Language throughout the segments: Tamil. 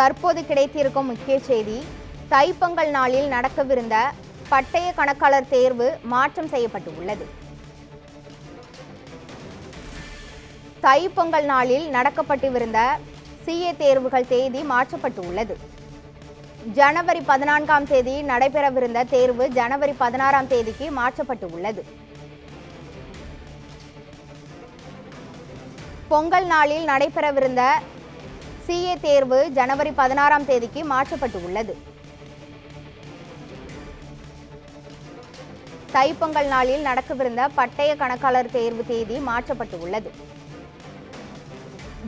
தற்போது கிடைத்திருக்கும் முக்கிய செய்தி, தைப்பொங்கல் நாளில் நடக்கவிருந்த பட்டய கணக்காளர் தேர்வு மாற்றம் செய்யப்பட்டு உள்ளது. தைப்பொங்கல் நாளில் நடக்கப்பட்டிருந்த CA தேர்வுகள் தேதி மாற்றப்பட்டு உள்ளது. ஜனவரி 14ஆம் தேதி நடைபெறவிருந்த தேர்வு ஜனவரி 16ஆம் தேதிக்கு மாற்றப்பட்டு உள்ளது. பொங்கல் நாளில் நடைபெறவிருந்த CA தேர்வு ஜனவரி 16ஆம் தேதிக்கு மாற்றப்பட்டு உள்ளது. தைப்பொங்கல் நாளில் நடக்கவிருந்த பட்டய கணக்காளர் தேர்வு தேதி மாற்றப்பட்டு உள்ளது.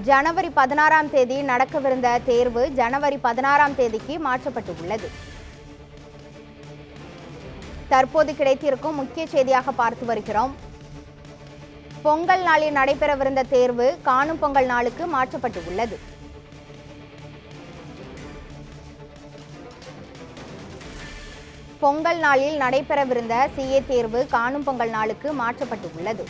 ஜனவரி 16ஆம் தேதி நடக்கவிருந்த தேர்வு ஜனவரி 16ஆம் தேதிக்கு மாற்றப்பட்டு உள்ளது. தற்போது கிடைத்திருக்கும் முக்கிய செய்தியாக பார்த்து வருகிறோம். பொங்கல் நாளில் நடைபெறவிருந்த தேர்வு காணும் பொங்கல் நாளுக்கு மாற்றப்பட்டு உள்ளது. பொங்கல் நாளில் நடைபெறவிருந்த CA தேர்வு காணும் பொங்கல் நாளுக்கு மாற்றப்பட்டு உள்ளது.